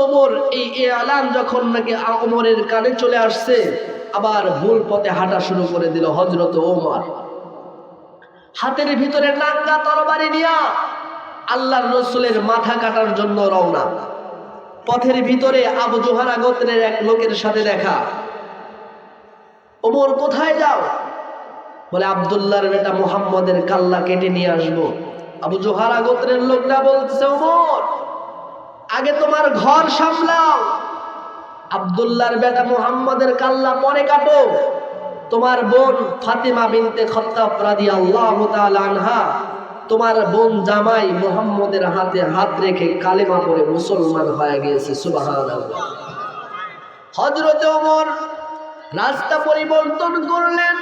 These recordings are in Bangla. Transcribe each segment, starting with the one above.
ওমর এই এলান যখন নাকি ওমরের কানে চলে আসছে, আবার ভুল পথে হাঁটা শুরু করে দিল হযরত ওমর। হাতের ভিতরে নাঙ্গা তরবারি নিয়া আল্লাহর রাসূলের মাথা কাটার জন্য রওনা। পথের ভিতরে আবু জোহারা গোত্রের এক লোকের সাথে দেখা। ওমর কোথায় যাও? বলে আব্দুল্লাহর বেটা মুহাম্মদের কাল্লা কেটে নিয়ে আসবো। আবু জোহারা গোত্রের লোকটা বলতেছে, ওমর আগে তোমার ঘর সামলাও, আব্দুল্লাহর বেটা মুহাম্মদের কাল্লা পরে কাটো। তোমার বোন ফাতিমা বিনতে খাত্তাব রাদিয়াল্লাহু তাআলা আনহা, তোমার বোন জামাই মুহাম্মদের হাতে হাত রেখে কালেমা পড়ে মুসলমান হয়ে গিয়েছে। সুবহানাল্লাহ। হযরত ওমর রাস্তা পরিবর্তন করলেন,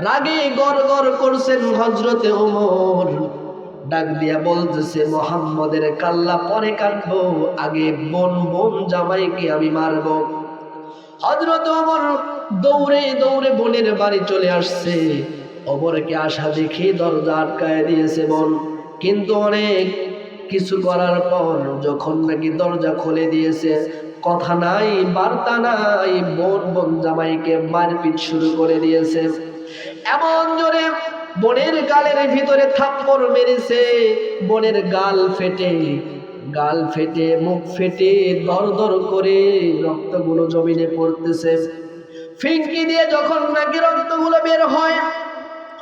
রাগে গড়গড় করছেন। হযরত ওমর ডাক দিয়া বলতেছে, মুহাম্মদের কাল্লা পরে কাটবো, আগে বোন জামাইকে আমি মারবো। হযরত ওমর দৌড়ে দৌড়ে বোনের বাড়ি চলে আসছে। ওমরকে আসা দেখে দরজা আটকায় দিয়েছে বোন, কিন্তু অনেক কিছু করার পর যখন নাকি দরজা খুলে দিয়েছে, কথা নাই বার্তা নাই, বোন জামাইকে মারপিট শুরু করে দিয়েছে। এমন জোরে বোনের গালের ভিতরে থাপ্পড় মেরেছে, বোনের গাল ফেটে মুখ ফেটে দর করে রক্তগুলো জমিনে পড়তেছে। ফিঙ্কি দিয়ে যখন নাকি রক্তগুলো বের হয়,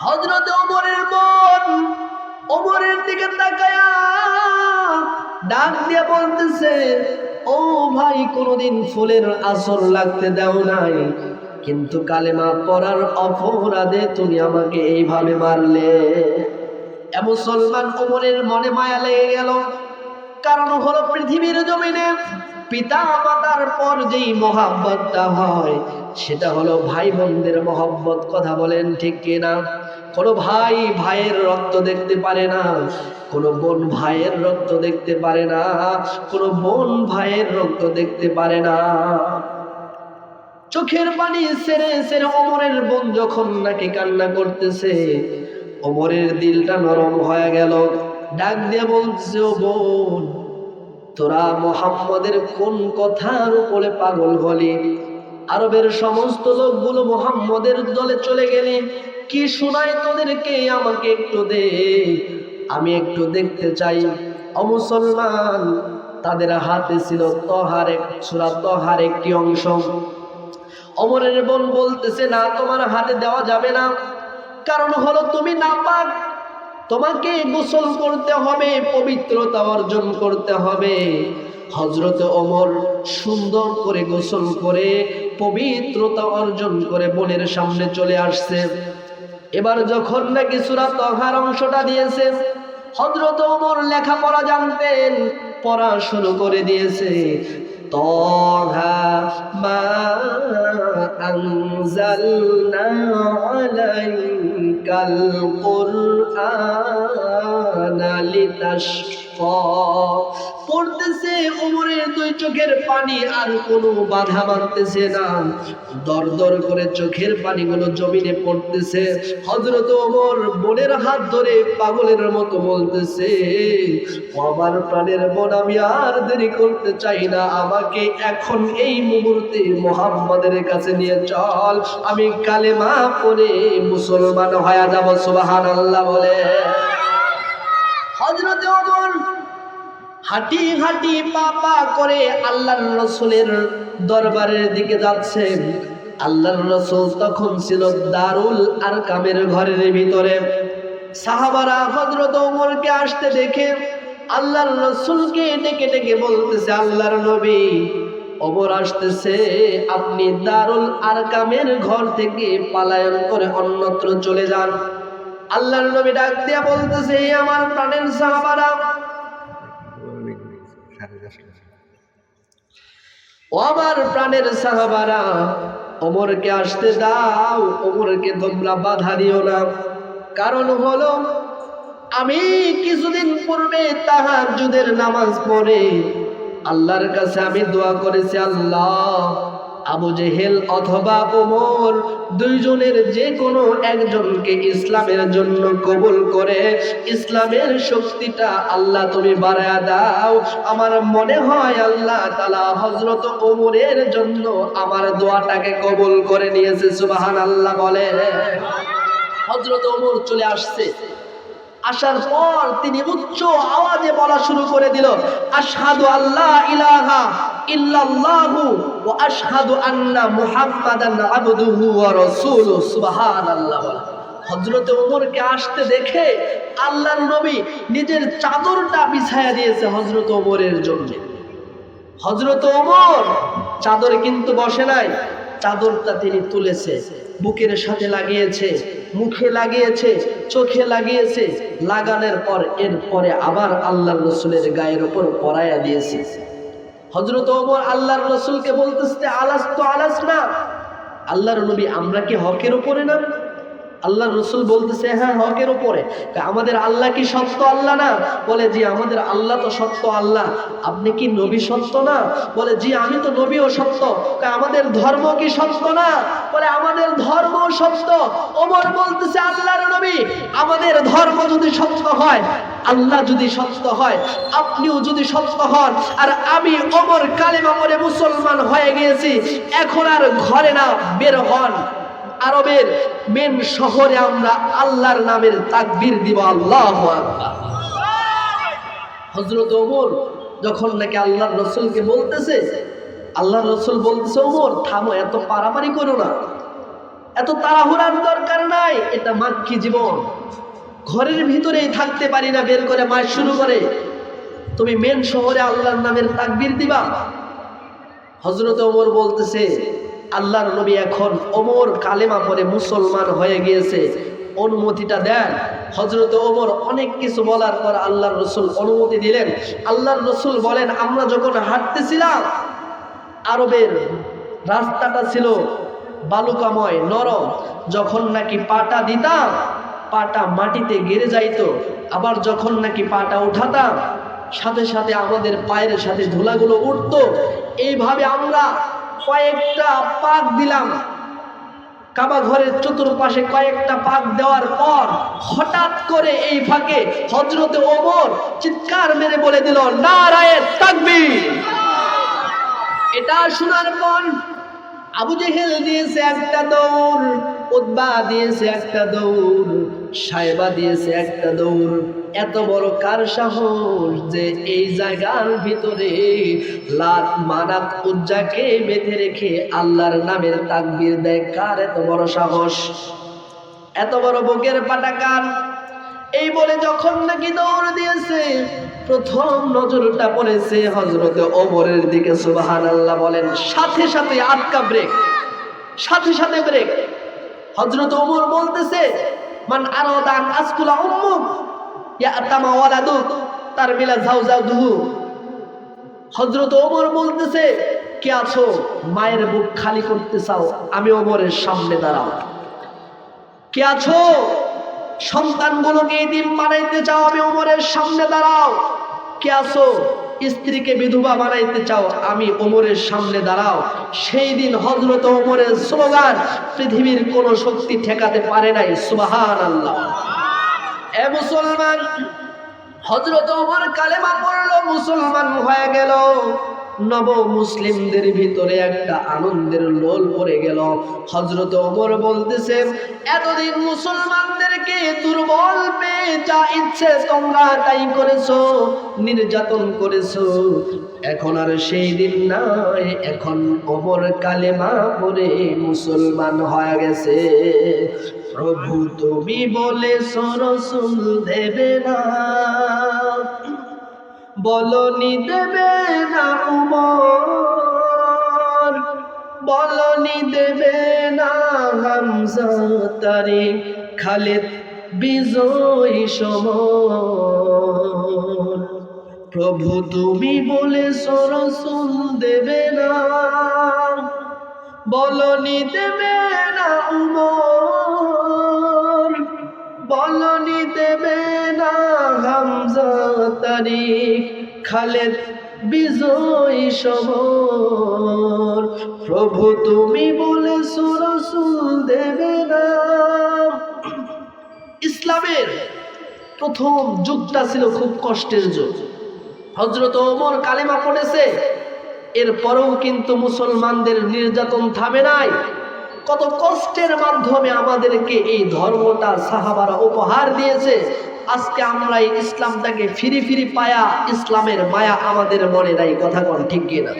হযরত ওমরের বোন ওমরের দিকে তাকায়া ডাক দিয়ে বলতেছে, ও ভাই, কোনদিন ফুলের আসর লাগতে দাও নাই, কিন্তু কালেমা পড়ার অপরাধে তুমি আমাকে এইভাবে মারলে। এ মুসলমান ওমরের মনে মায়া লেগে গেল। কারণ হলো পৃথিবীর জমিনে পিতা মাতার পর যেই মহব্বতটা হয়, সেটা হলো ভাই বোনদের মহব্বত। কথা বলেন ঠিক কিনা? কোনো ভাই ভাইয়ের রক্ত দেখতে পারে না, কোনো বোন ভাইয়ের রক্ত দেখতে পারে না, কোনো বোন ভাইয়ের রক্ত দেখতে পারে না। চোখের পানি ছেড়ে ছেড়ে ওমরের বোন যখন নাকি কান্না করতেছে, ওমরের দিলটা নরম হয়ে গেল। ডাক দিয়ে বলছে, ও বোন, তোরা মুহাম্মদের কোন কথার উপরে পাগল হলি? আরবের সমস্ত লোকগুলো মুহাম্মদের দলে চলে গেলি, কি শোনায় তোদেরকে? আমাকে একটু দে, আমি একটু দেখতে চাই। ও মুসলমান, তাদের হাতে ছিল সূরা তহার একটি অংশ। ওমরের বোন বলতেছে, না, তোমার হাতে দেওয়া যাবে না, কারণ হলো তুমি নাপাক, তোমাকে গোসল করতে হবে, পবিত্রতা অর্জন করতে হবে। হযরত ওমর সুন্দর করে গোসল করে পবিত্রতা অর্জন করে বোনের সামনে চলে আসছে। এবার যখন নাকি সূরা তহার অংশটা দিয়েছে, হযরত ওমর লেখাপড়া জানতেন, পড়া শুরু করে দিয়েছে। তহা মা আনজালনা আলাইকাল কুরআনা লিতাশকা। পড়তেছে, ওমরের দুই চোখের পানি আর কোনো বাধা মানতেছে না, দর দর করে চোখের পানিগুলো জমিনে পড়তেছে। হযরত ওমর বোনের হাত ধরে পাগলের মতো বলতেছে, আমার প্রাণের বোন, আমি আর দেরি করতে চাই না, আমাকে এখন এই মুহূর্তে মুহাম্মাদের কাছে নিয়ে চল, আমি কালেমা পড়ে মুসলমান হয়ে যাব। সুবহানাল্লাহ বলে হযরত ওমর হাঁটি হাঁটি পা পা করে আল্লাহর রাসূলের দরবারের দিকে যাচ্ছেন। আল্লাহর রাসূল তখন ছিল দারুল আরকামের ঘরের ভিতরে। সাহাবারা হযরত ওমরকে আসতে দেখে আল্লাহর রাসূলকে ডেকে ডেকে বলতেছে, আল্লাহর নবী, ওমর আসতেছে, আপনি দারুল আরকামের ঘর থেকে পলায়ন করে অন্যত্র চলে যান। আল্লাহর নবী ডাক দিয়া বলতেছে, আমার প্রাণের সাহাবারা, ও আমার প্রাণের সাহাবারা, ওমরকে আসতে দাও, ওমরকে তোমরা বাধা দিও না। কারণ হলো, আমি কিছুদিন পূর্বে তাহাজ্জুদের নামাজ পড়ে আল্লাহর কাছে আমি দোয়া করেছি, আল্লাহ, আবু জেহেল অথবা ওমর দুইজনের যে কোনো একজনকে ইসলামের জন্য কবুল করে ইসলামের শক্তিটা আল্লাহ তুমি বাড়ায়া দাও। আমার মনে হয় আল্লাহ তাআলা হযরত ওমরের জন্য আমার দোয়াটাকে কবুল করে নিয়েছে। সুবহানাল্লাহ বলে। হযরত ওমর চলে আসছে, আসার পর তিনি উচ্চ আওয়াজে বলা শুরু করে দিল, আশহাদু আল্লা ইলাহা ইল্লাল্লাহু ওয়া আশহাদু আন্না মুহাম্মাদান আবদুহু ওয়া রাসূলুহু। সুবহানাল্লাহ। হযরত ওমরকে আসতে দেখে আল্লাহর নবী নিজের চাদরটা বিছায়া দিয়েছে হযরত ওমরের জন্য। হযরত ওমর চাদরে কিন্তু বসে নাই, চাদরটা তিনি তুলেছে, বুকের সাথে লাগিয়েছে, মুখে লাগিয়েছে, চোখে লাগিয়েছে, লাগানোর পর এরপরে আবার আল্লাহর রাসূলের গায়ের উপর পরায়া দিয়েছে। হযরত ওমর আল্লাহর রাসূলকে বলতেছে, আলাস্তু আলাসনা, আল্লাহর নবী আমরা কি হকের উপরে না? আল্লাহর রাসূল বলতেছে, হ্যাঁ হকের উপরে। আমাদের আল্লাহ কি সত্য আল্লাহ না? বলে জি আমাদের আল্লাহ তো সত্য আল্লাহ। আপনি কি নবী সত্য না? বলে জি আমি তো নবীও সত্য। আমাদের ধর্ম কি সত্য না? বলে আমাদের ধর্ম সত্য। ওমর বলতেছে, আল্লাহর নবী আমাদের ধর্ম যদি সত্য হয়, আল্লাহ যদি সত্য হয়, আপনিও যদি সত্য হন, আর আমি ওমর কালেমা পড়ে মুসলমান হয়ে গিয়েছি, এখন আর ঘরে না বের হন, আরবের মেন শহরে আমরা আল্লাহর নামের তাকবীর দিব, আল্লাহু আকবার। হযরত ওমর যখন নাকি আল্লাহর রাসূলকে বলতেছে, আল্লাহর রাসূল বলতেছে, ওমর থামো, এত পারাপারি করো না, এত তাড়াহুড়ার দরকার নাই, এটা মাক্কি জীবন, ঘরের ভিতরেই থাকতে পারি না, বের করে মাস শুরু করে তুমি মেন শহরে আল্লাহর নামের তাকবীর দিবা। হযরত ওমর বলতেছে, আল্লাহর নবী এখন ওমর কালেমা পড়ে মুসলমান হয়ে গিয়েছে, অনুমতিটা দেন। হযরত ওমর অনেক কিছু বলার পর আল্লাহর রাসূল অনুমতি দিলেন। আল্লাহর রাসূল বলেন, আমরা যখন হাঁটতেছিলাম, আরবের রাস্তাটা ছিল বালুকাময়, নরম, যখন নাকি পাটা দিতাম পাটা মাটিতে গেড়ে যাইতো, আবার যখন নাকি পাটা উঠাতাম সাথে সাথে আমাদের পায়ের সাথে ধুলাগুলো উঠতো। এইভাবে আমরা কয়েকটা পাক দিলাম, কাবা ঘরের চতুর্পাশে কয়েকটা পাক দেওয়ার পর হঠাৎ করে এই ফাঁকে হযরত ওমর চিৎকার মেরে বলে দিল, নারায়ে তাকবীর। এটা শোনার পর আবু জেহেল দিয়েছে একটা দৌড়, উতবা দিয়েছে একটা দৌড়, সায়বা দিয়েছে একটা দৌড়। এত বড় কার সাহস যে এই জায়গার ভিতরে লাত মানাত উজ্জাকে বেঁধে রেখে আল্লাহর নামের তাকবীর দেয়? কার এত বড় সাহস, এত বড় বুকের পাটা কার? এই বলে যখন নাকি দৌড় দিয়েছে, প্রথম নজরটা পড়েছে হযরত ওমরের দিকে। সুবহানাল্লাহ বলেন। সাথে সাথে আটকা ব্রেক, সাথে সাথে ব্রেক। হযরত ওমর বলতেছে, মান আরাদা আন আসকুলা উম্মুক ইয়াতামা ওয়ালাদুক তারবিলা যাওজাদুহু। হযরত ওমর বলতেছে, কে আছো মায়ের বুক খালি করতে চাও, আমি ওমরের সামনে দাঁড়াও। কে আছো সন্তানগুলোকে এতিম বানাইতে চাও, আমি ওমরের সামনে দাঁড়াও। কে আছো স্ত্রীকে বিধবা বানাইতে চাও, আমি ওমরের সামনে দাঁড়াও। সেই দিন হযরত ওমরের স্লোগান পৃথিবীর কোন শক্তি ঠেকাতে পারে নাই। সুবহানাল্লাহ। এ মুসলমান, হযরত ওমর কালেমা পড়লো, মুসলমান হয়ে গেল। নব মুসলিমদের ভিতরে একটা আনন্দের লোল পড়ে গেল। হযরত ওমর বলতেছে, এতদিন মুসলমানদেরকে দুর্বল পেয়ে যা ইচ্ছে তোমরা তাই করেছো, নির্যাতন করেছো, এখন আর সেই দিন নাই। এখন ওমর কালেমা পড়ে মুসলমান হয়ে গেছে। প্রভু তুমি বলেছো রাসূল দেবে না, বলনি দেবে না উমর, বলনি দেবে না হামজা, তারিক, খালিদ, বিজয় সমর। প্রভু তুমি বলেছো রাসূল দেবে না, বলনি দেবে না উমর, বলনি দেবে না হামজা, তারিক, খালিদ, বিজয় সমর। প্রভু তুমি বলেছো রাসূল দেবে না। ইসলামের প্রথম যুগটা ছিল খুব কষ্টের যুগ। হযরত ওমর কালেমা পড়েছে, এরপরেও কিন্তু মুসলমানদের নির্যাতন থামে নাই। কত কষ্টের মাধ্যমে আমাদেরকে এই ধর্মটা সাহাবারা উপহার দিয়েছে। আজকে আমরা এই ইসলামটাকে ফিরি ফিরি পায়া ইসলামের মায়া আমাদের মনে নাই। কথা কোন ঠিক কিনা?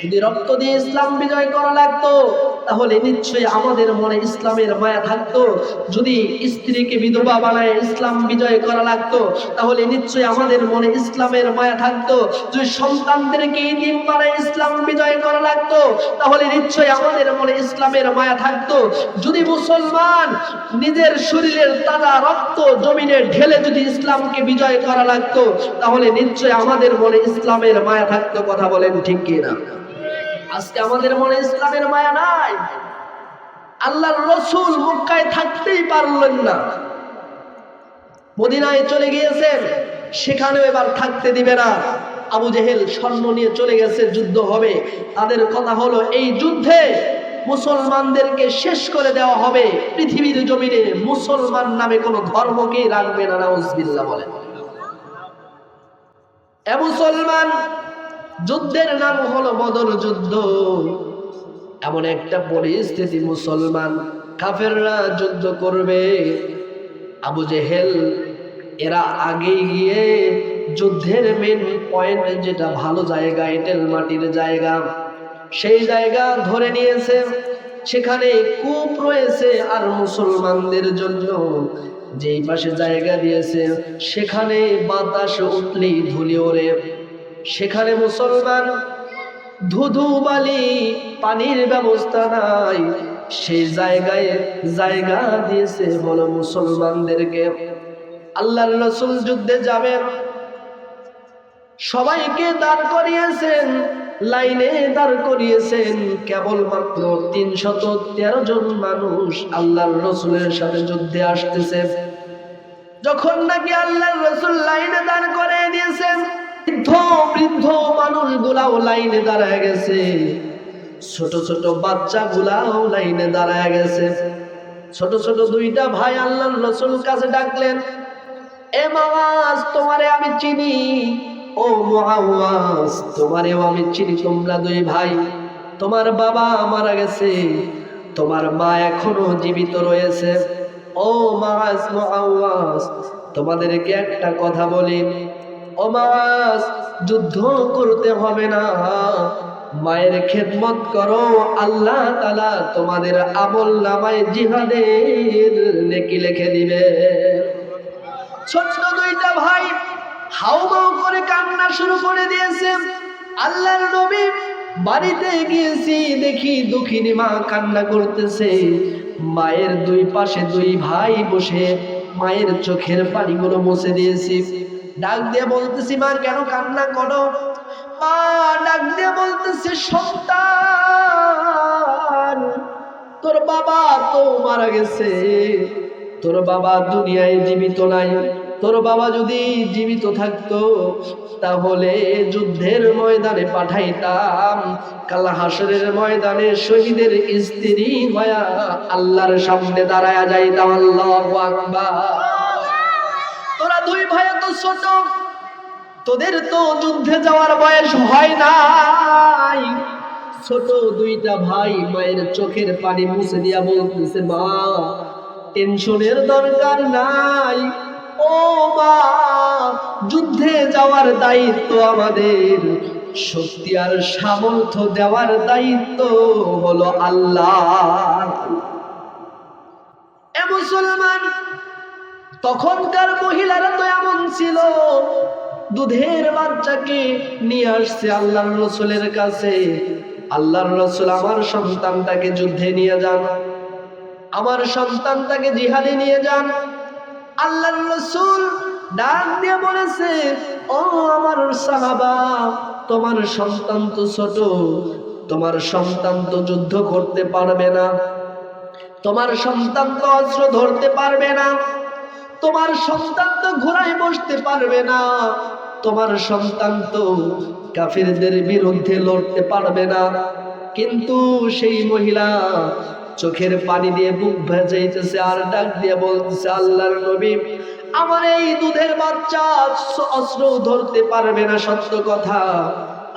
যদি রক্ত দিয়ে ইসলাম বিজয় করা লাগতো তাহলে নিশ্চয়ই আমাদের মনে ইসলামের মায়া থাকতো। যদি স্ত্রীকে বিধবা বানায় ইসলাম বিজয় করা লাগতো তাহলে নিশ্চয়ই আমাদের মনে ইসলামের মায়া থাকতো। যদি সন্তানদেরকে ইতিম বানায় ইসলাম বিজয় করা লাগতো তাহলে নিশ্চয়ই আমাদের মনে ইসলামের মায়া থাকতো। যদি মুসলমান নিজের শরীরের তাজা রক্ত জমিনে ঢেলে যদি ইসলামকে বিজয় করা লাগতো তাহলে নিশ্চয়ই আমাদের মনে ইসলামের মায়া থাকতো। কথা বলেন ঠিক কিনা? আজকে আমাদের মনে ইসলামের মায়া নাই। আল্লাহর রাসূল মক্কায় থাকতেই পারলেন না, মদিনায় চলে গিয়েছেন, সেখানেও এবার থাকতে দিবে না। আবু জেহেল সৈন্য নিয়ে চলে গেছে, যুদ্ধ হবে। তাদের কথা হলো এই যুদ্ধে মুসলমানদেরকে শেষ করে দেওয়া হবে। পৃথিবীর জমিনে মুসলমান নামে কোনো ধর্মকেই রাখবে না। নাউজুবিল্লাহ বলেন। এ মুসলমান, যুদ্ধের নাম হলো বদর যুদ্ধ। এমন একটা পরিস্থিতি, মুসলমান কাফেররা যুদ্ধ করবে। আবু জেহেল এরা আগে গিয়ে যুদ্ধের মেন পয়েন্ট, যেটা ভালো জায়গা, এঁটেল মাটির জায়গা, সেই জায়গা ধরে নিয়েছে। সেখানে কূপ রয়েছে, আর মুসলমানদের জন্য যেই পাশে জায়গা দিয়েছে সেখানে বাতাস উঠলেই ধুলি ওড়ে। সেখানে মুসলমান ধুধু বালি পানির ব্যবস্থা নাই, সেই জায়গায় জায়গা দিয়েছে বলো মুসলমানদেরকে। আল্লাহর রাসূল যুদ্ধে যাবেন, সবাইকে দাঁড় করিয়েছেন, লাইনে দাঁড় করিয়েছেন। কেবলমাত্র ৩১৩ জন মানুষ আল্লাহর রাসূলের সাথে যুদ্ধে আসতেছে। যখন নাকি আল্লাহর রাসূল লাইনে দাঁড় করে দিয়েছেন, বৃদ্ধ মানুষগুলাও লাইনে দাঁড়ায় গেছে, ছোট ছোট বাচ্চাগুলাও লাইনে দাঁড়ায় গেছে। ছোট ছোট দুইটা ভাই আল্লাহর রাসূল কাছে ডাকলেন, এ মুআজ, তোমারে আমি চিনি। ও মুআওয়াজ, তোমারেও আমি চিনি। তোমরা দুই ভাই, তোমার বাবা মারা গেছে, তোমার মা এখনো জীবিত রয়েছে। ও মুআজ, মুআওয়াজ, তোমাদেরকে একটা কথা বলি, ও মুআজ, যুদ্ধ করতে হবে না, মায়ের খেদমত করো, আল্লাহ তাআলা তোমাদের আমলনামায় জিহাদের নেকি লিখে দিবে। ছোট দুইটা ভাই হাউমাউ করে কান্না শুরু করে দিয়েছে। আল্লাহর নবী বাড়িতে গিয়েছি, দেখি দুঃখিনী মা কান্না করতেছে। মায়ের দুই পাশে দুই ভাই বসে মায়ের চোখের পানিগুলো মুছে দিয়েছি। ডাক দিয়ে বলতেছি, মা কেন কান্না করো? মা ডাক দিয়ে বলতেছে, সন্তান, তোর বাবা তো মারা গেছে, তোর বাবা দুনিয়ায় জীবিত নাই। তোর বাবা যদি জীবিত থাকতো তাহলে যুদ্ধের ময়দানে পাঠাইতাম, কাল হাসরের ময়দানে শহীদের স্ত্রী হয়া আল্লাহর সামনে দাঁড়ায়া যাইতাম। আল্লাহু আকবার। তোরা দুই ভাই তো ছোট, তোদের তো যুদ্ধে যাওয়ার বয়স হয় নাই। ছোট দুইটা ভাই মায়ের চোখের পানি মুছে দিয়া বলতেছে, মা টেনশনের দরকার নাই। ও মা, যুদ্ধে যাওয়ার দায়িত্ব আমাদের, শক্তি আর সামর্থ্য দেওয়ার দায়িত্ব হলো আল্লাহ। এ মুসলমান, তখনকার মহিলারা তো এমন ছিল, দুধের বাচ্চাকে নিয়ে আসছে আল্লাহর রাসূলের কাছে। আল্লাহর রাসূল, আমার সন্তানটাকে যুদ্ধে নিয়ে যান, আমার সন্তানটাকে জিহাদে নিয়ে যান। আল্লাহর রাসূল ডাক দিয়ে বলেছে, ও আমার সাহাবা, তোমার সন্তান তো ছোট, তোমার সন্তান তো যুদ্ধ করতে পারবে না, তোমার সন্তান তো অস্ত্র ধরতে পারবে না, তোমার সন্তান তো ঘোড়ায় বসতে পারবে না, তোমার সন্তান তো কাফিরদের বিরুদ্ধে লড়তে পারবে না। কিন্তু সেই মহিলা চোখের পানি দিয়ে বুক ভেজাইতেছে আর ডাক দিয়ে বলতেছে, আল্লাহর নবী, আমার এই দুধের বাচ্চা অস্ত্র ধরতে পারবে না, সত্য কথা।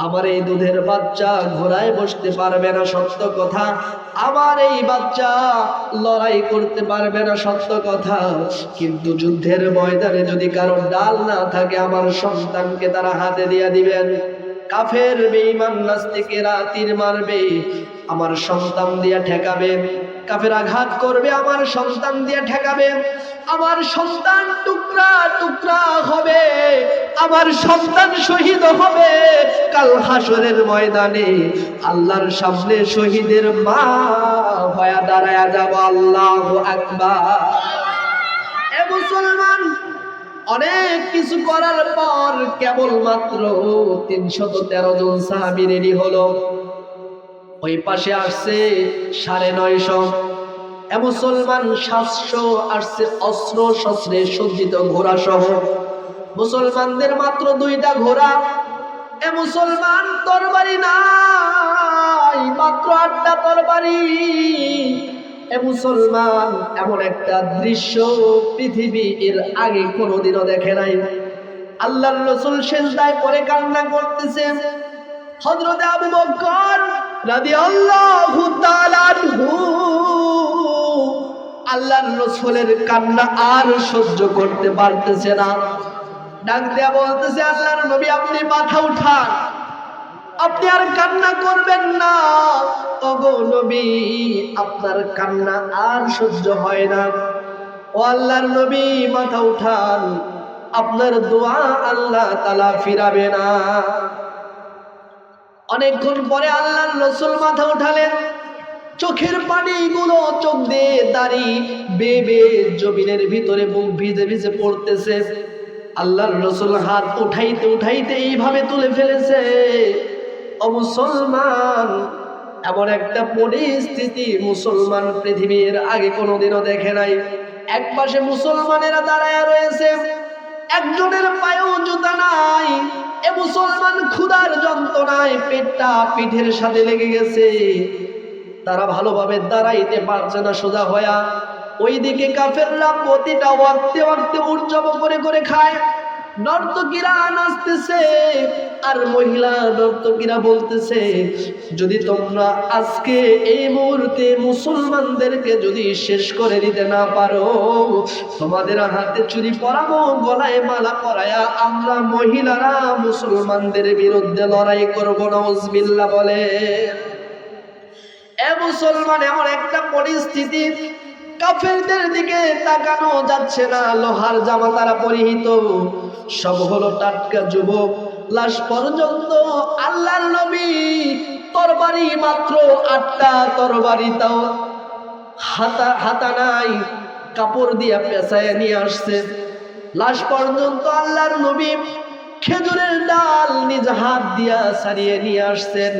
আমার এই দুধের বাচ্চা ঘোড়ায় বসতে পারবে না, সত্য কথা। আমার এই বাচ্চা লড়াই করতে পারবে না, সত্য কথা। কিন্তু যুদ্ধের ময়দানে যদি কারো ডাল না থাকে, আমার সন্তানকে তারা হাতে দিয়ে দিবেন। কাফের বেঈমান নাস্তিকেরা তীর মারবে, আমার সন্তান দিয়ে ঠেকাবে। কাফের আঘাত করবে, আমার সন্তান দিয়ে ঠেকাবে। আমার সন্তান টুকরা টুকরা হবে, আমার সন্তান শহীদ হবে। কাল হাসরের ময়দানে আল্লাহর সামনে শহীদের মা হয়ে দাঁড়ায়া যাব। আল্লাহু আকবার। এ মুসলমান, অনেক কিছু করার পর কেবলমাত্র ৩১৩ জন সাহাবী রেডি হলো। ওই পাশে আসছে ৯৫০। এ মুসলমান ৭০০ আসছে অস্ত্র শস্ত্রে সজ্জিত ঘোড়া সহ। মুসলমানদের মাত্র ২টা ঘোড়া। এ মুসলমান তরবারি নাই, মাত্র ৮টা তরবারি। এ মুসলমান, এমন একটা দৃশ্য পৃথিবী এর আগে কোনোদিনও দেখে নাই। আল্লাহর রাসূল সিজদায় পড়ে কান্না করতেছেন। হযরত আবু বকর রাদিয়াল্লাহু তাআলা আনহু আল্লাহর রাসূলের কান্না আর সহ্য করতে পারতেছে না। ডাক দেয়া বলতেছে, আল্লাহর নবী, আপনি মাথা উঠান, আপনি আর কান্না করবেন না। ওগো নবী, আপনার কান্না আর সহ্য হয় না। ও আল্লাহর নবী, মাথা উঠান, আপনার দোয়া আল্লাহ তাআলা ফিরাবে না। অনেকক্ষণ পরে আল্লাহর রাসূল মাথা উঠালেন। চোখের পানিগুলো চোখ দিয়ে দাঁড়ি বেবে জমিনের ভিতরে মুখ ভিজে ভিজে পড়তেছে। আল্লাহর রাসূল হাত উঠাইতে উঠাইতে এইভাবে তুলে ফেলেছে। ও মুসলমান, এমন একটা পরিস্থিতি মুসলমান পৃথিবীর আগে কোনোদিনও দেখে নাই। এক পাশে মুসলমানেরা দাঁড়ায় রয়েছে, একজনের পায়েও জুতা নাই। এ মুসলমান ক্ষুধার যন্ত্রণায় পেটটা পিঠের সাথে লেগে গেছে, তারা ভালোভাবে দাঁড়াইতে পারছে না সোজা হয়া। ওইদিকে কাফেররা প্রতিটা ওয়াক্তে ওয়াক্তে উর্জব করে করে খায়। নর্তকীরা নাচতেছে আর মহিলা নর্তকীরা বলতেছে, যদি তোমরা আজকে এই মুহূর্তে মুসলমানদেরকে যদি শেষ করে দিতে না পারো, তোমাদের হাতে চুরি পরাবো, গলায় মালা পরায়া আমরা মহিলারা মুসলমানদের বিরুদ্ধে লড়াই করবো। নাউজুবিল্লাহ বলে। এ মুসলমান, এমন একটা পরিস্থিতি, কাফেরদের দিকে তাকানো যাচ্ছে না। লোহার জামা তারা পরিহিত, সব হলো টাটকা যুবক। লাশ পর্যন্ত আল্লাহর নবী তরবারি মাত্র ৮টা তরবারি, তাও হাতা নাই, কাপড় দিয়া পেঁচায় নিয়ে আসছে। লাশ পর্যন্ত আল্লাহর নবী খেজুরের ডাল নিজ হাত দিয়া ছাড়িয়ে নিয়ে আসছেন।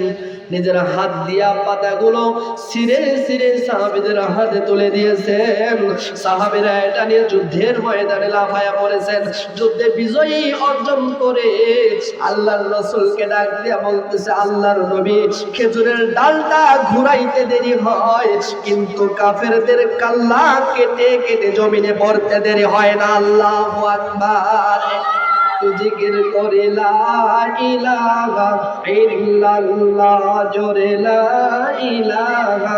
নিজের হাত দিয়া পাতাগুলো ছিঁড়ে ছিঁড়ে সাহাবীদের হাতে তুলে দিয়েছেন। সাহাবীরা এটা নিয়ে যুদ্ধের ময়দানে লাফায়া পড়েছেন। যুদ্ধে বিজয়ী অর্জন করে আল্লাহর রাসূলকে ডাক দিয়া বলতেছে, আল্লাহর নবী, খেজুরের ডালটা ঘুরাইতে দেরি হয়, কিন্তু কাফেরদের কাল্লা কেটে কেটে জমিনে পড়তে দেরি হয় না। আল্লাহু আকবার। জিকির করে লা ইলাহা ইল্লাল্লাহ, জোরে লা ইলাহা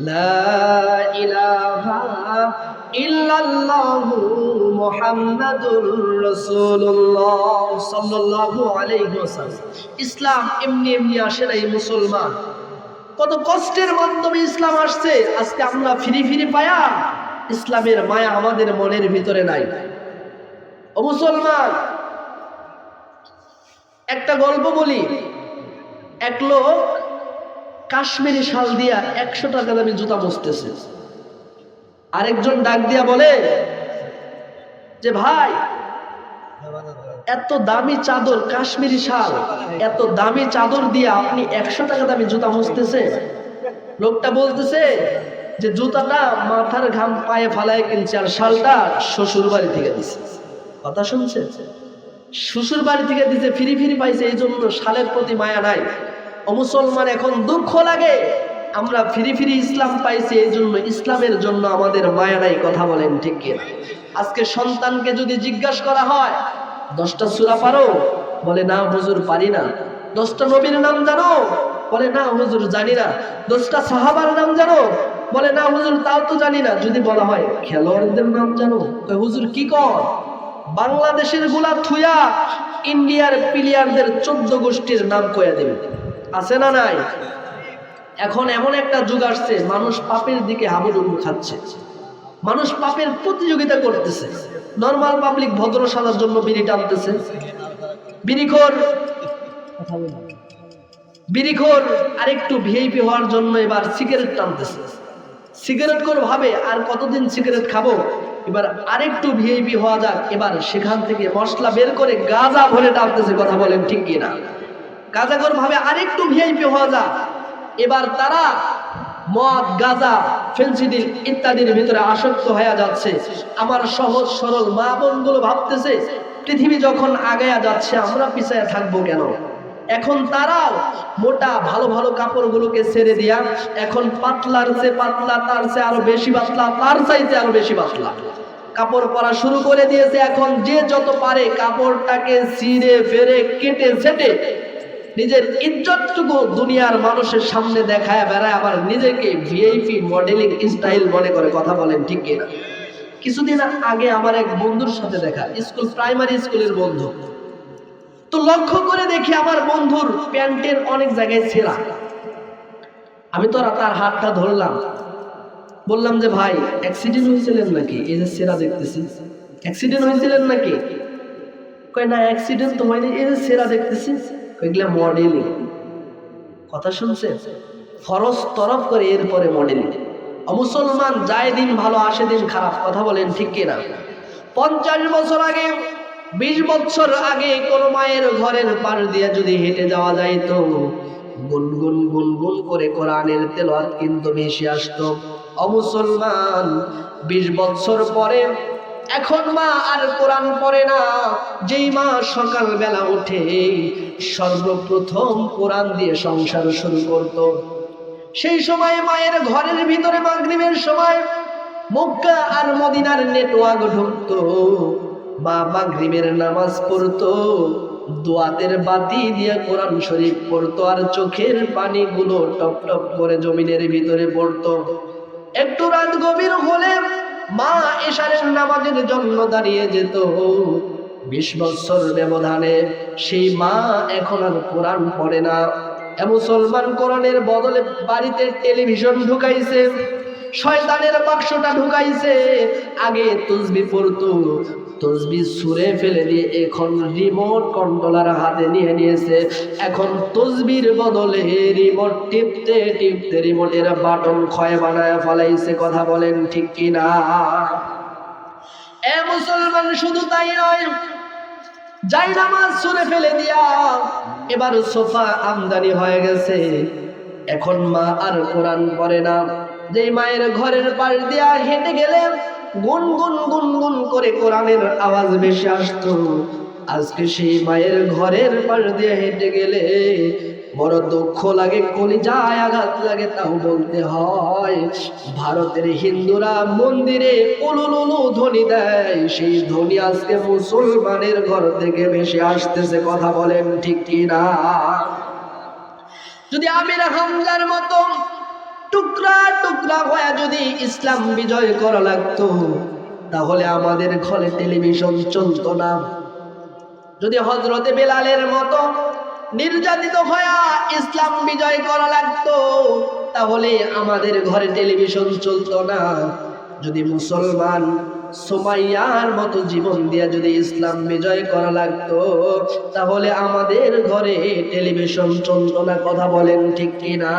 লা ইলাহা ইল্লাল্লাহু মুহাম্মাদুর রাসূলুল্লাহ সাল্লাল্লাহু আলাইহি ওয়াসাল্লাম। ইসলাম এমনি এমনি আসে না। এই মুসলমান, কত কষ্টের মাধ্যমে ইসলাম আসছে। আজকে আমরা ফিরি ফিরি পায়া ইসলামের মায়া আমাদের মনের ভিতরে নাই। ও মুসলমান, একটা গল্প বলি। এক লোক কাশ্মীরি শাল দিয়া ১০০ টাকা দামে জুতা মুছতেছে। আরেকজন ডাক দিয়া বলে যে, ভাই, এত দামি চাদর, কাশ্মীরি শাল, এত দামি চাদর দিয়ে আপনি ১০০ টাকা দামি জুতা মুছতেছে? লোকটা বলতেছে, যে জুতাটা মাথার ঘাম পায়ে ফালায় কিনছে আর শালটা শ্বশুর বাড়ি থেকে দিছে। কথা শুনছে? শ্বশুর বাড়ি থেকে দিছে, ফিরি ফিরি পাইছে, এই জন্য শালের প্রতি মায়া নাই। ও মুসলমান, এখন দুঃখ লাগে আমরা ফিরি ফিরি ইসলাম পাইছি, এই জন্য ইসলামের জন্য আমাদের মায়া নাই। কথা বলেন ঠিক কিনা? আজকে সন্তানকে যদি জিজ্ঞাসা করা হয় 10টা সূরা পারো? বলে না হুজুর পারি না। 10টা নবীর নাম জানো? বলে না হুজুর জানি না। 10টা সাহাবার নাম জানো? বলে না হুজুর তাও তো জানি না। যদি বলা হয় খেলোয়াড়দের নাম জানো? হুজুর কি কর? বাংলাদেশের গুলা থুয়া ইন্ডিয়ার প্লেয়ারদের 14 গোষ্ঠীর নাম কয়ে দেবে। আছে না নাই? এখন এমন একটা যুগ আসছে, মানুষ পাপের দিকে হাবুডুবু খাচ্ছে, মানুষ পাপের প্রতিযোগিতা করতেছে। নরমাল পাবলিক ভদ্র সাজার জন্য বিড়ি টানতেছে, বিড়িখোর আরেকটু ভিআইপি হওয়ার জন্য এবার সিগারেট টানতেছে। সিগারেট করে ভাবে আর কতদিন সিগারেট খাবো, এবার আরেকটু ভিআইপি হওয়া যাক, এবার সেখান থেকে মশলা বের করে গাঁজা ভরে টানতেছে। কথা বলেন ঠিক কিনা? গাঁজা করে ভাবে আরেকটু ভিআইপি হওয়া যাক, এবার তারা মদ, গাঁজা, ফেন্সিডিল ইত্যাদির ভিতরে আসক্ত হয়ে যাচ্ছে। আমার সহজ সরল মা বোনগুলো ভাবতেছে পৃথিবী যখন আগায়া যাচ্ছে আমরা পিছায়া থাকবো কেন? এখন তারাও মোটা ভালো ভালো কাপড়গুলোকে ছেড়ে দিয়া এখন পাতলার চেয়ে পাতলা, তার চেয়ে আরো বেশি পাতলা, তার চাইতে আরো বেশি পাতলা কাপড় পরা শুরু করে দিয়েছে। এখন যে যত পারে কাপড়টাকে ছিঁড়ে ফেরে কেটে ছেটে নিজের ইজ্জতটুকু দুনিয়ার মানুষের সামনে দেখায় বেড়ায়, আবার নিজেকে ভিআইপি মডেলিং স্টাইল মনে করে। কথা বলেন ঠিক কিনা? কিছুদিন আগে আমার এক বন্ধুর সাথে দেখা, স্কুল, প্রাইমারি স্কুলের বন্ধু। তো লক্ষ্য করে দেখি আমার বন্ধুর প্যান্টের অনেক জায়গায় ছেঁড়া। আমি তো তার হাতটা ধরলাম, বললাম যে ভাই অ্যাক্সিডেন্ট হয়েছিলেন নাকি? এই যে ছেঁড়া দেখতেছি, অ্যাক্সিডেন্ট হয়েছিলেন নাকি? কয় না অ্যাক্সিডেন্ট তো হয়নি, এই যে ছেঁড়া দেখতেছি। এগুলা মডেলিং। কথা শুনছে? ফরজ তরফ করে এরপরে মডেলিং। মুসলমান, যায় দিন ভালো আসে দিন খারাপ। কথা বলেন ঠিক কিনা? 50 বছর আগে, 20 বছর আগে কোন মায়ের ঘরের পাশ দিয়ে যদি হেঁটে যাওয়া যাইতো, গুনগুন গুনগুন করে কোরআনের তেলাওয়াত কিন্তু ভেসে আসতো। মুসলমান, 20 বছর পরে এখন মা আর কোরআন পড়ে না। যেই মা সকাল বেলা উঠে সর্বপ্রথম কোরআন দিয়ে সংসার শুরু করত, সেই সময় মায়ের ঘরের ভিতরে মাগরিবের সময় মক্কা আর মদিনার নেটওয়ার্ক ঢুকতো। মা মাগরিবের নামাজ পড়তো, দোয়াতের বাতি দিয়ে কোরআন শরীফ পড়তো, আর চোখের পানিগুলো টপ টপ করে জমিনের ভিতরে পড়তো। একটু রাত গভীর হলে মা এশারের নামাজের জন্য দাঁড়িয়ে যেত। 20 বছর ব্যবধানে সেই মা এখন আর কোরআন পড়ে না। মুসলমান, কোরআনের বদলে বাড়িতে টেলিভিশন ঢুকাইছে, শয়তানের বাক্সটা ঢুকাইছে। আগে তসবিহ পড়তো, তসবিহ ছুঁড়ে ফেলে দিয়ে এখন রিমোট কন্ট্রোলার হাতে নিয়ে নিয়েছে। এখন তসবির বদলে রিমোট টিপতে টিপতে রিমোটের বাটন ক্ষয় বানায় ফলাইছে। কথা বলেন ঠিক কিনা? মুসলমান, শুধু তাই নয়, যাই নামাজ ছুঁড়ে ফেলে দিয়া এবার সোফা আমদানি হয়ে গেছে। এখন মা আর কোরআন পড়ে না। যে মায়ের ঘরের পাশ দিয়া হেঁটে গেলে গুনগুন গুনগুন করে কোরআনের আওয়াজ বেশি আসতো, আজকে সেই মায়ের ঘরের পাশ দিয়ে হেঁটে গেলে বড় দুঃখ লাগে, কলিজায় আঘাত লাগে। তাও বলতে হয়, ভারতের হিন্দুরা মন্দিরে উলুলুলু ধ্বনি দেয়, সেই ধ্বনি আজকে মুসলমানের ঘর থেকে বেশি আসতেছে। কথা বলেন ঠিক কিনা? যদি আমির হামজার মতো টুকরা টুকরা হয়ে যদি ইসলাম বিজয় করা লাগতো, তাহলে আমাদের ঘরে টেলিভিশন চলতো না। যদি হযরতে বেলালের মতো নির্যাতিত হয়ে ইসলাম বিজয় করা লাগতো, তাহলে আমাদের ঘরে টেলিভিশন চলতো না। যদি মুসলমান সুমাইয়ার মতো জীবন দিয়ে যদি ইসলাম বিজয় করা লাগতো, তাহলে আমাদের ঘরে টেলিভিশন চলতো না। কথা বলেন ঠিক কিনা?